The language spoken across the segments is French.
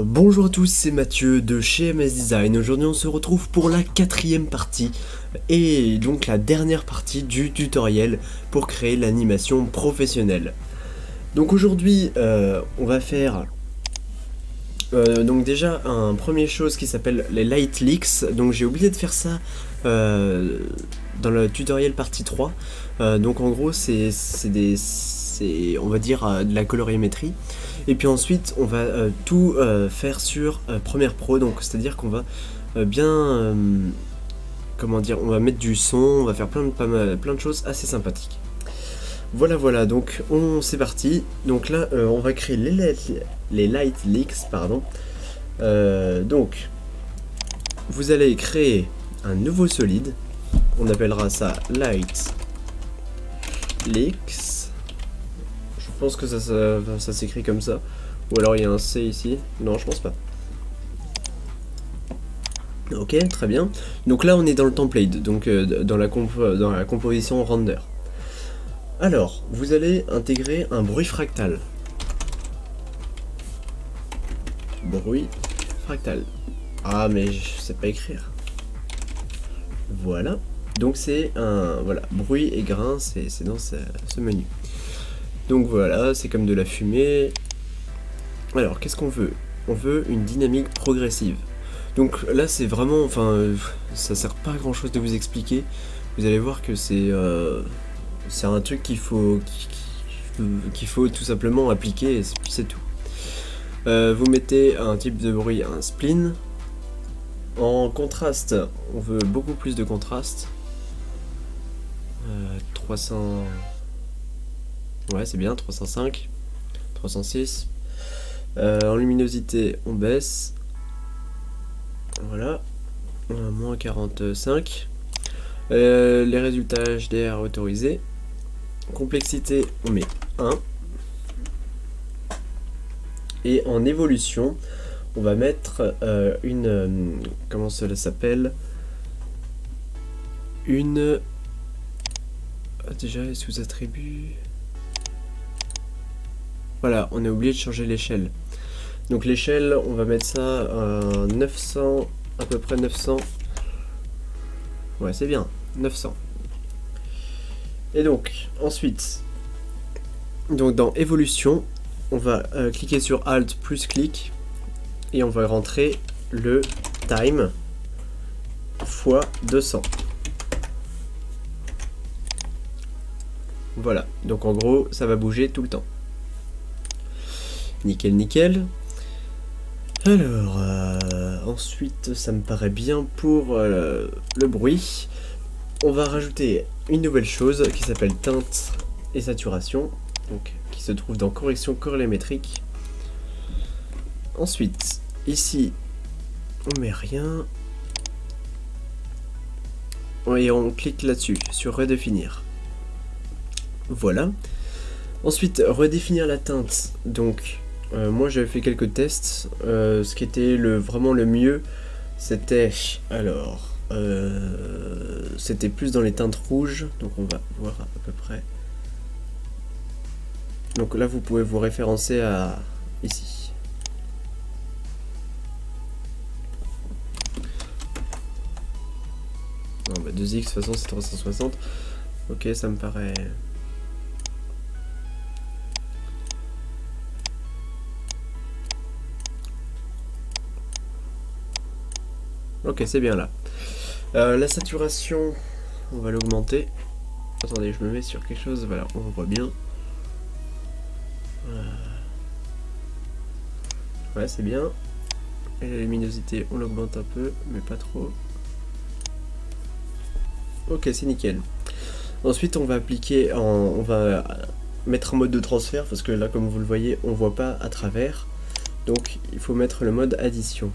Bonjour à tous, c'est Mathieu de chez MS Design. Aujourd'hui on se retrouve pour la 4e partie et donc la dernière partie du tutoriel pour créer l'animation professionnelle. Donc aujourd'hui on va faire donc déjà un première chose qui s'appelle les light leaks. Donc j'ai oublié de faire ça dans le tutoriel partie 3. Donc en gros c'est on va dire de la colorimétrie. Et puis ensuite on va tout faire sur Premiere Pro, donc c'est à dire qu'on va bien comment dire, on va mettre du son, on va faire plein de choses assez sympathiques. Voilà, donc c'est parti. Donc là on va créer les light leaks, pardon. Donc vous allez créer un nouveau solide, on appellera ça light leaks. Je pense que ça s'écrit comme ça. Ou alors il y a un C ici. Non, je pense pas. Ok, très bien. Donc là, on est dans le template, donc dans la composition render. Alors, vous allez intégrer un bruit fractal. Bruit fractal. Ah, mais je sais pas écrire. Voilà. Donc c'est un... Voilà, bruit et grain, c'est dans ce menu. Donc voilà, c'est comme de la fumée. Alors, qu'est-ce qu'on veut? On veut une dynamique progressive. Donc là, c'est vraiment... Enfin, ça sert pas à grand chose de vous expliquer. Vous allez voir que c'est un truc qu'il faut tout simplement appliquer, et puis c'est tout. Vous mettez un type de bruit, un spleen. En contraste, on veut beaucoup plus de contraste. 300... Ouais, c'est bien, 305, 306. En luminosité, on baisse. Voilà. Moins 45. Les résultats HDR autorisés. Complexité, on met 1. Et en évolution, on va mettre une... comment cela s'appelle? Une... déjà, sous attribut... Voilà, on est oublié de changer l'échelle. Donc l'échelle, on va mettre ça à 900, à peu près 900. Ouais, c'est bien, 900. Et donc, ensuite, donc dans évolution, on va cliquer sur Alt plus clic et on va rentrer le time fois 200. Voilà, donc en gros, ça va bouger tout le temps. Nickel, nickel. Alors, ensuite, ça me paraît bien pour le bruit. On va rajouter une nouvelle chose qui s'appelle teinte et saturation, donc qui se trouve dans correction colorimétrique. Ensuite, ici, on met rien. Et on clique là-dessus, sur redéfinir. Voilà. Ensuite, redéfinir la teinte. Donc, moi j'avais fait quelques tests. Ce qui était vraiment le mieux, c'était alors c'était plus dans les teintes rouges. Donc on va voir à peu près. Donc là vous pouvez vous référencer à ici. Non, bah 2x de toute façon c'est 360. Ok, ça me paraît. Ok, c'est bien là. La saturation, on va l'augmenter. Attendez, je me mets sur quelque chose, voilà, on voit bien. Ouais, c'est bien. Et la luminosité, on l'augmente un peu, mais pas trop. Ok, c'est nickel. Ensuite, on va appliquer, on va mettre un mode de transfert, parce que là, comme vous le voyez, on voit pas à travers. Donc, il faut mettre le mode addition.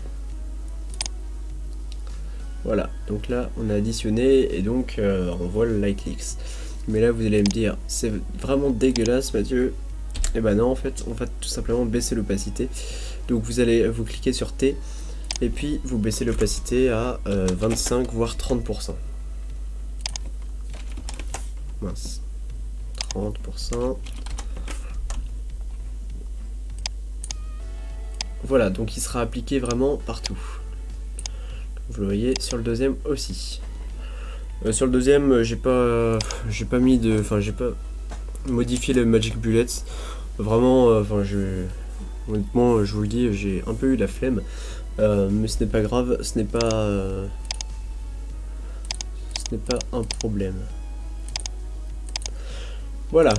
Voilà, donc là on a additionné et donc on voit le light leaks. Mais là vous allez me dire, c'est vraiment dégueulasse Mathieu. Et ben non, en fait on va tout simplement baisser l'opacité. Donc vous cliquez sur T et puis vous baissez l'opacité à 25 voire 30%. Mince. 30%. Voilà, donc il sera appliqué vraiment partout. Vous le voyez sur le deuxième aussi. Sur le deuxième, j'ai pas mis de, enfin j'ai pas modifié le Magic Bullets. Vraiment, honnêtement, je vous le dis, j'ai un peu eu la flemme, mais ce n'est pas grave, ce n'est pas un problème. Voilà.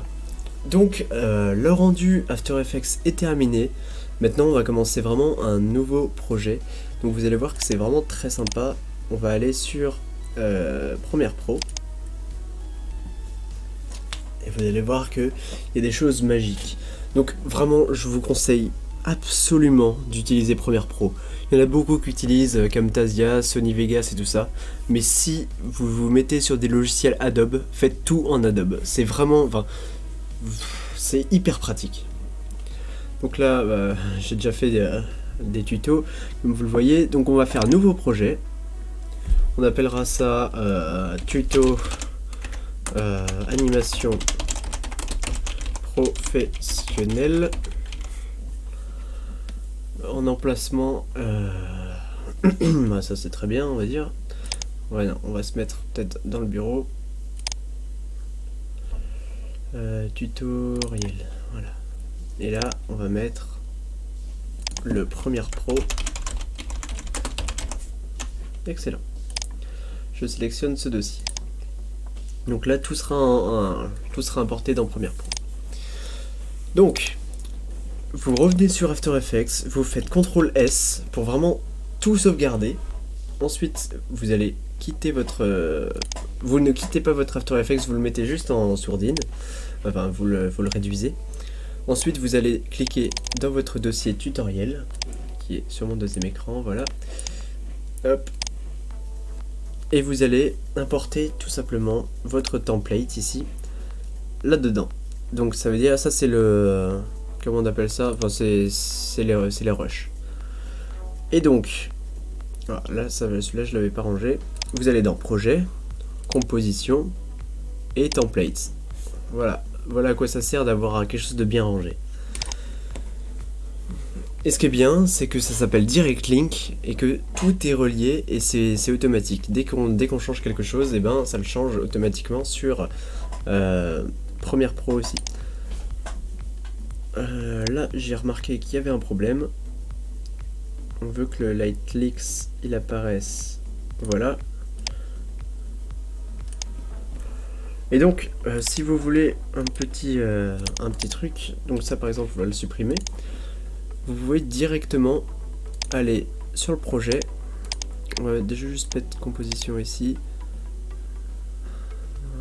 Donc le rendu After Effects est terminé. Maintenant on va commencer vraiment un nouveau projet. Donc vous allez voir que c'est vraiment très sympa. On va aller sur Premiere Pro. Et vous allez voir qu'il y a des choses magiques. Donc vraiment je vous conseille absolument d'utiliser Premiere Pro. Il y en a beaucoup qui utilisent Camtasia, Sony Vegas et tout ça. Mais si vous vous mettez sur des logiciels Adobe, faites tout en Adobe. C'est vraiment... c'est hyper pratique. Donc là, j'ai déjà fait des tutos, comme vous le voyez. Donc on va faire un nouveau projet. On appellera ça tuto animation professionnelle. En emplacement, ça c'est très bien, on va dire. Ouais, non, on va se mettre peut-être dans le bureau. Tutoriel, voilà. Et là, on va mettre le Premiere Pro. Excellent. Je sélectionne ce dossier. Donc là, tout sera importé dans Premiere Pro. Donc, vous revenez sur After Effects, vous faites CTRL S pour vraiment tout sauvegarder. Ensuite, vous allez quitter votre... vous ne quittez pas votre After Effects, vous le mettez juste en sourdine. Enfin, vous le réduisez. Ensuite, vous allez cliquer dans votre dossier tutoriel, qui est sur mon deuxième écran, voilà. Hop. Et vous allez importer tout simplement votre template ici, là-dedans. Donc ça veut dire, ça c'est le... comment on appelle ça? Enfin, c'est les rushs. Et donc, voilà, là, celui-là je l'avais pas rangé. Vous allez dans Projet, Composition et Templates. Voilà. Voilà à quoi ça sert d'avoir quelque chose de bien rangé. Et ce qui est bien, c'est que ça s'appelle Direct Link et que tout est relié et c'est automatique. Dès qu'on change quelque chose, et ben ça le change automatiquement sur Premiere Pro aussi. Là, j'ai remarqué qu'il y avait un problème. On veut que le Lightlix il apparaisse. Voilà. Et donc, si vous voulez un petit truc, donc ça par exemple, on va le supprimer. Vous pouvez directement aller sur le projet. On va déjà juste mettre composition ici.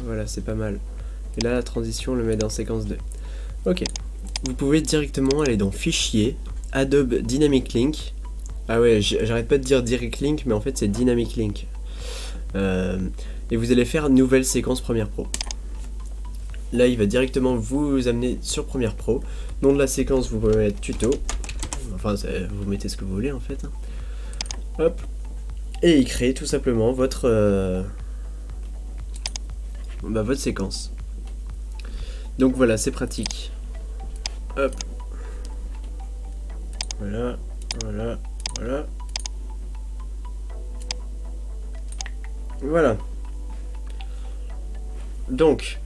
Voilà, c'est pas mal. Et là, la transition, on le met dans séquence 2. Ok. Vous pouvez directement aller dans Fichier, Adobe Dynamic Link. Ah ouais, j'arrête pas de dire Direct Link, mais en fait c'est Dynamic Link. Et vous allez faire nouvelle séquence Premiere Pro. Là, il va directement vous amener sur Premiere Pro. Nom de la séquence, vous pouvez mettre tuto. Enfin, vous mettez ce que vous voulez en fait. Hop. Et il crée tout simplement votre séquence. Donc voilà, c'est pratique. Hop. Voilà, voilà, voilà. Voilà. Donc,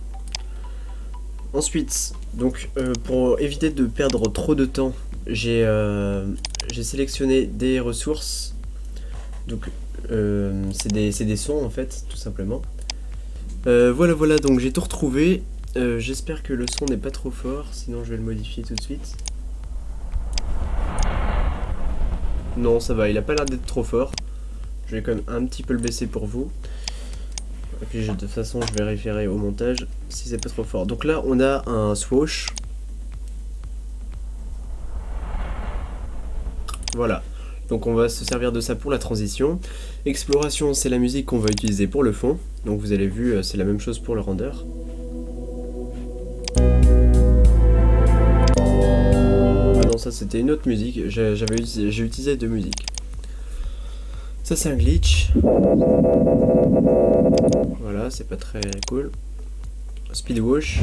ensuite, pour éviter de perdre trop de temps, j'ai sélectionné des ressources. Donc, c'est des sons en fait, tout simplement. Voilà, donc j'ai tout retrouvé. J'espère que le son n'est pas trop fort, sinon je vais le modifier tout de suite. Non, ça va, il a pas l'air d'être trop fort. Je vais quand même un petit peu le baisser pour vous. Et puis de toute façon, je vérifierai au montage si c'est pas trop fort. Donc là, on a un swoosh. Voilà. Donc on va se servir de ça pour la transition. Exploration, c'est la musique qu'on va utiliser pour le fond. Donc vous avez vu, c'est la même chose pour le render. Ah non, ça c'était une autre musique. J'ai utilisé deux musiques. Ça c'est un glitch. Voilà, c'est pas très cool. Speed wash.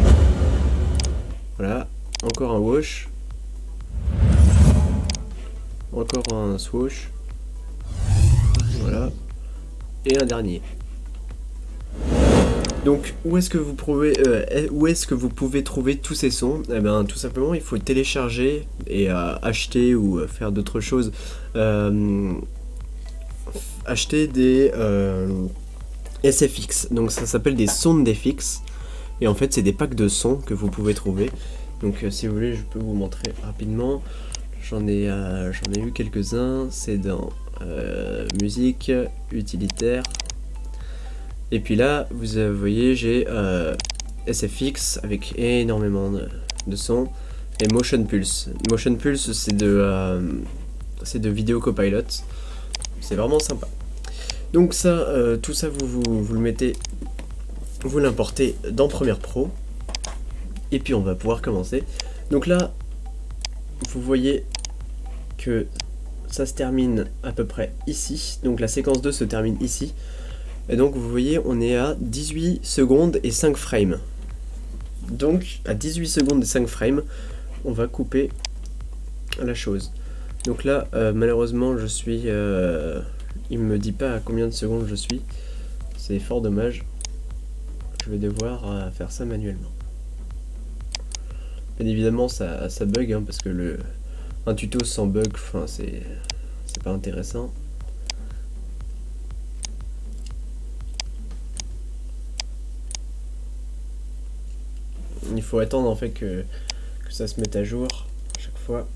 Voilà, encore un wash. Encore un swoosh. Voilà. Et un dernier. Donc où est-ce que vous pouvez trouver tous ces sons? Eh bien tout simplement il faut télécharger et acheter ou faire d'autres choses. Acheter des SFX, donc ça s'appelle des SoundFX. Et en fait c'est des packs de sons que vous pouvez trouver. Donc si vous voulez je peux vous montrer rapidement. J'en ai eu quelques-uns. C'est dans musique, utilitaire. Et puis là, vous voyez, j'ai SFX avec énormément de sons et Motion Pulse. Motion Pulse, c'est de Video Copilot. C'est vraiment sympa. Donc ça, tout ça, vous le mettez, vous l'importez dans Premiere Pro. Et puis on va pouvoir commencer. Donc là, vous voyez que ça se termine à peu près ici. Donc la séquence 2 se termine ici. Et donc vous voyez on est à 18 secondes et 5 frames. Donc à 18 secondes et 5 frames on va couper la chose. Donc là malheureusement je suis il me dit pas à combien de secondes je suis. C'est fort dommage. Je vais devoir faire ça manuellement. Bien évidemment ça bug hein, parce que un tuto sans bug, enfin c'est pas intéressant. Il faut attendre en fait que ça se mette à jour à chaque fois.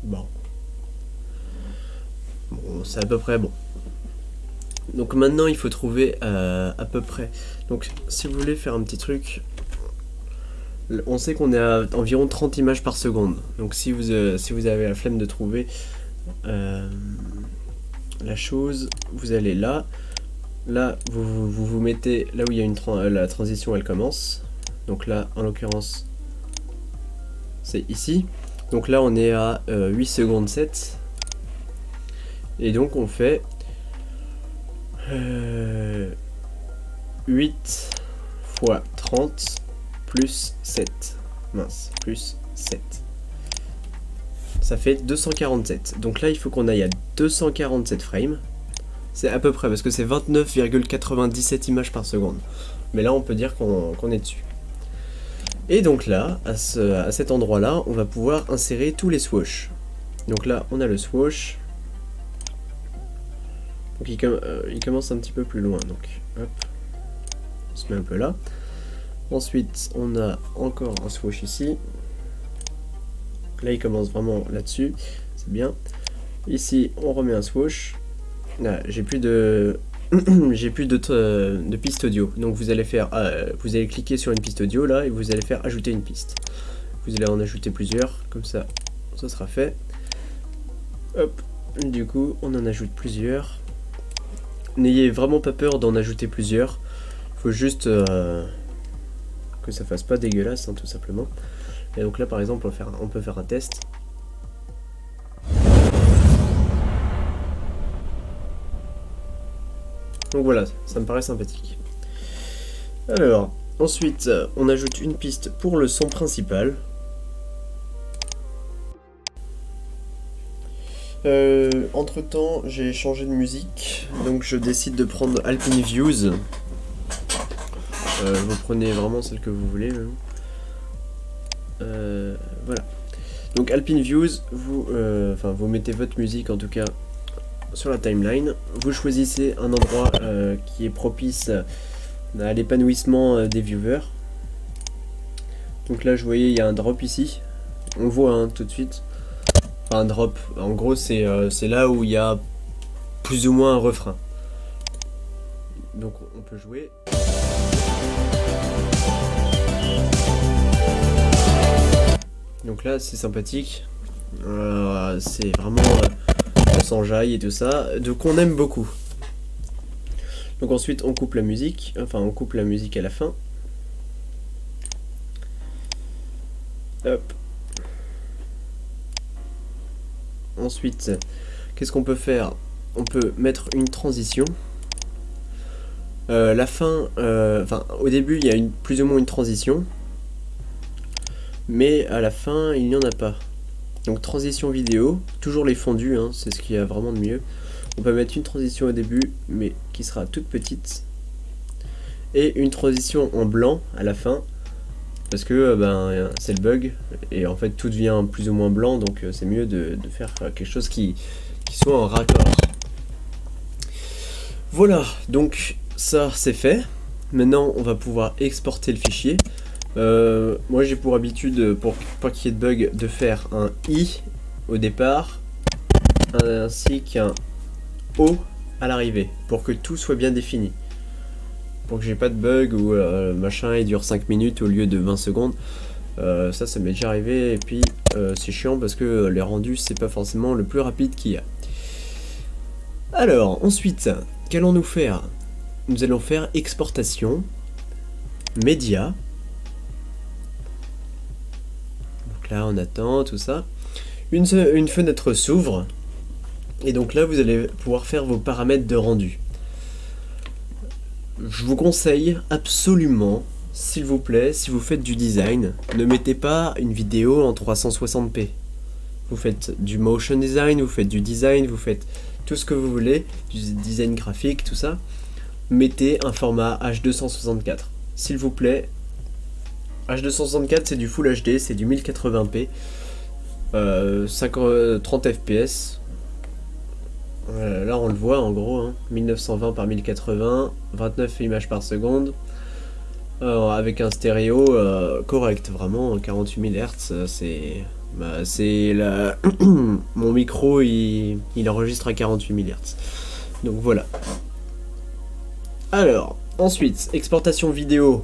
Bon, c'est à peu près bon. Donc maintenant il faut trouver à peu près. Donc si vous voulez faire un petit truc, on sait qu'on est à environ 30 images par seconde. Donc si vous avez la flemme de trouver la chose, vous allez là vous mettez là où il y a la transition, elle commence. Donc là en l'occurrence c'est ici. Donc là on est à 8 secondes 7 et donc on fait 8 fois 30 plus 7 plus 7, ça fait 247. Donc là il faut qu'on aille à 247 frames. C'est à peu près parce que c'est 29,97 images par seconde. Mais là on peut dire qu'on est dessus. Et donc là, à cet endroit là, on va pouvoir insérer tous les swoosh. Donc là on a le swoosh. Donc il commence un petit peu plus loin. Donc hop, on se met un peu là. Ensuite on a encore un swoosh ici. Là il commence vraiment là-dessus, c'est bien. Ici on remet un swoosh. Là j'ai plus de piste audio. Donc vous allez cliquer sur une piste audio là et vous allez faire ajouter une piste. Vous allez en ajouter plusieurs, comme ça sera fait. Hop, du coup on en ajoute plusieurs. N'ayez vraiment pas peur d'en ajouter plusieurs. Il faut juste que ça fasse pas dégueulasse hein, tout simplement. Et donc là par exemple on peut faire un test. Donc voilà, ça me paraît sympathique. Alors, ensuite on ajoute une piste pour le son principal. Entre temps j'ai changé de musique, donc je décide de prendre Alpine Views. Vous prenez vraiment celle que vous voulez. Voilà. Donc Alpine Views, vous mettez votre musique en tout cas sur la timeline. Vous choisissez un endroit qui est propice à l'épanouissement des viewers. Donc là, je voyais, il y a un drop ici. On voit hein, tout de suite. Enfin, un drop. En gros, c'est là où il y a plus ou moins un refrain. Donc on peut jouer. Donc là c'est sympathique, c'est vraiment on s'enjaille et tout ça, donc on aime beaucoup. Donc ensuite on coupe la musique, on coupe la musique à la fin. Hop. Ensuite, qu'est-ce qu'on peut faire? On peut mettre une transition. La fin, au début il y a plus ou moins une transition, mais à la fin il n'y en a pas. Donc transition vidéo, toujours les fondus, hein, c'est ce qu'il y a vraiment de mieux. On peut mettre une transition au début, mais qui sera toute petite, et une transition en blanc à la fin, parce que c'est le bug, et en fait tout devient plus ou moins blanc, donc c'est mieux de faire quelque chose qui soit en raccord. Voilà, donc ça c'est fait. Maintenant on va pouvoir exporter le fichier. Moi j'ai pour habitude, pour pas qu'il y ait de bug, de faire un I au départ, ainsi qu'un O à l'arrivée, pour que tout soit bien défini. Pour que j'ai pas de bug ou machin il dure 5 minutes au lieu de 20 secondes. Ça m'est déjà arrivé, et puis c'est chiant parce que les rendus c'est pas forcément le plus rapide qu'il y a. Alors ensuite, qu'allons-nous faire? Nous allons faire exportation, média. Donc là on attend tout ça. Une fenêtre s'ouvre, et donc là vous allez pouvoir faire vos paramètres de rendu. Je vous conseille absolument, s'il vous plaît, si vous faites du design, ne mettez pas une vidéo en 360p. Vous faites du motion design, vous faites du design, vous faites tout ce que vous voulez, du design graphique, tout ça. Mettez un format H264, s'il vous plaît. H264 c'est du Full HD, c'est du 1080p, 30 fps. Là on le voit en gros, hein, 1920 par 1080, 29 images par seconde, avec un stéréo correct, vraiment 48 000 Hz, c'est la... mon micro il enregistre à 48 000 Hz, donc voilà. Alors, ensuite, exportation vidéo,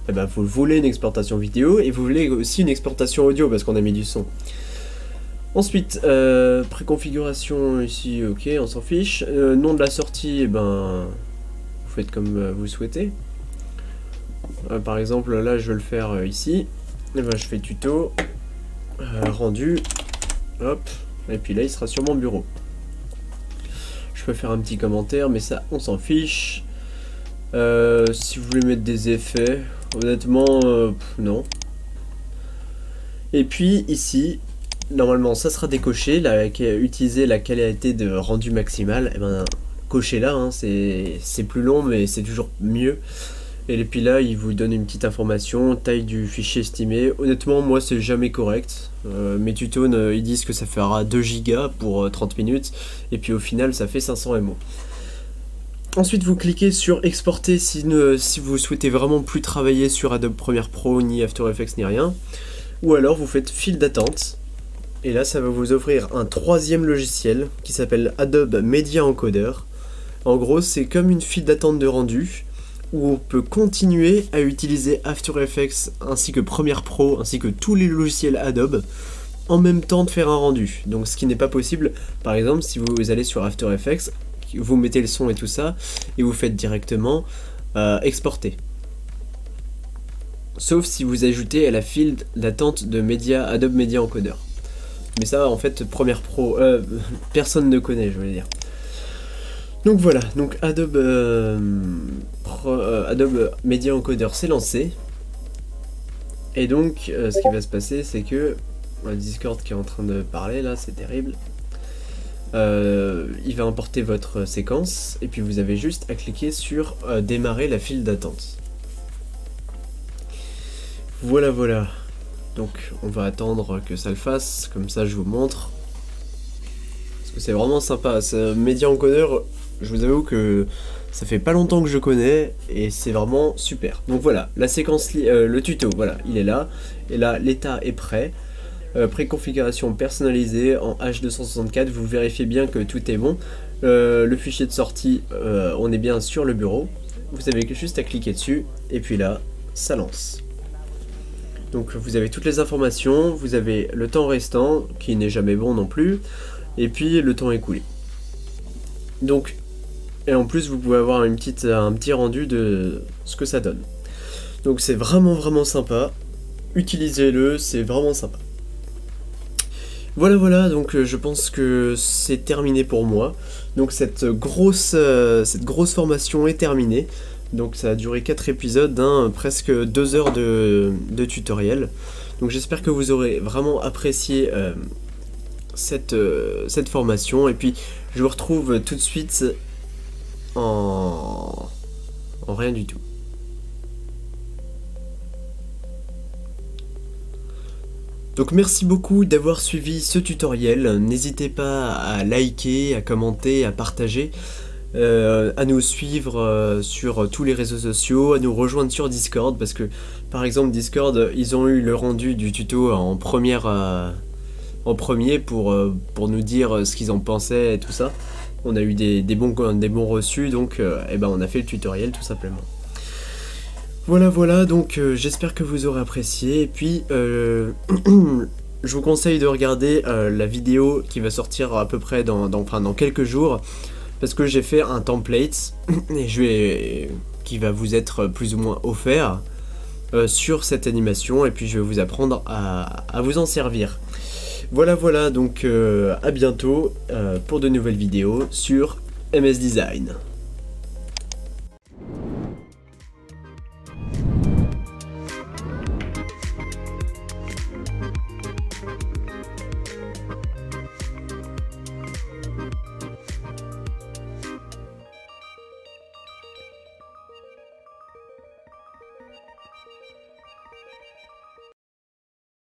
vous voulez une exportation vidéo, et vous voulez aussi une exportation audio, parce qu'on a mis du son. Ensuite, préconfiguration ici, ok, on s'en fiche. Nom de la sortie, vous faites comme vous souhaitez. Par exemple, là, je vais le faire ici. Je fais tuto, rendu, hop, et puis là, il sera sur mon bureau. Je peux faire un petit commentaire, mais ça, on s'en fiche. Si vous voulez mettre des effets, honnêtement, non. Et puis, ici... Normalement ça sera décoché, utiliser la qualité de rendu maximal, cochez là, hein, c'est plus long mais c'est toujours mieux. Et puis là il vous donne une petite information, taille du fichier estimé. Honnêtement moi c'est jamais correct, mes tutos ils disent que ça fera 2 Go pour 30 minutes, et puis au final ça fait 500 MO. Ensuite vous cliquez sur exporter si vous souhaitez vraiment plus travailler sur Adobe Premiere Pro, ni After Effects, ni rien. Ou alors vous faites file d'attente. Et là, ça va vous offrir un troisième logiciel qui s'appelle Adobe Media Encoder. En gros, c'est comme une file d'attente de rendu où on peut continuer à utiliser After Effects ainsi que Premiere Pro ainsi que tous les logiciels Adobe en même temps de faire un rendu. Donc, ce qui n'est pas possible, par exemple, si vous allez sur After Effects, vous mettez le son et tout ça et vous faites directement exporter. Sauf si vous ajoutez à la file d'attente de Adobe Media Encoder. Mais ça, en fait, Premiere Pro, personne ne connaît, je veux dire. Donc voilà, donc Adobe Media Encoder s'est lancé. Et donc, ce qui va se passer, c'est que... Discord qui est en train de parler, là, c'est terrible. Il va importer votre séquence, et puis vous avez juste à cliquer sur démarrer la file d'attente. Voilà, voilà. Donc on va attendre que ça le fasse, comme ça je vous montre. Parce que c'est vraiment sympa, ce Media Encoder, je vous avoue que ça fait pas longtemps que je connais, et c'est vraiment super. Donc voilà, la séquence, le tuto, voilà, il est là. Et là, l'état est prêt. Préconfiguration personnalisée en H264, vous vérifiez bien que tout est bon. Le fichier de sortie, on est bien sur le bureau. Vous avez juste à cliquer dessus, et puis là, ça lance. Donc vous avez toutes les informations, vous avez le temps restant, qui n'est jamais bon non plus, et puis le temps écoulé. Donc, et en plus vous pouvez avoir un petit rendu de ce que ça donne. Donc c'est vraiment sympa, utilisez-le, c'est vraiment sympa. Voilà, donc je pense que c'est terminé pour moi. Donc cette grosse formation est terminée. Donc ça a duré 4 épisodes, hein, presque 2 heures de tutoriel. Donc j'espère que vous aurez vraiment apprécié cette formation. Et puis je vous retrouve tout de suite en rien du tout. Donc merci beaucoup d'avoir suivi ce tutoriel. N'hésitez pas à liker, à commenter, à partager. À nous suivre sur tous les réseaux sociaux, à nous rejoindre sur Discord, parce que par exemple Discord, ils ont eu le rendu du tuto en premier pour nous dire ce qu'ils en pensaient et tout ça. On a eu des bons reçus, donc on a fait le tutoriel tout simplement. Voilà, donc j'espère que vous aurez apprécié, et puis je vous conseille de regarder la vidéo qui va sortir à peu près dans quelques jours, parce que j'ai fait un template qui va vous être plus ou moins offert sur cette animation, et puis je vais vous apprendre à vous en servir. Voilà, donc à bientôt pour de nouvelles vidéos sur MS Design.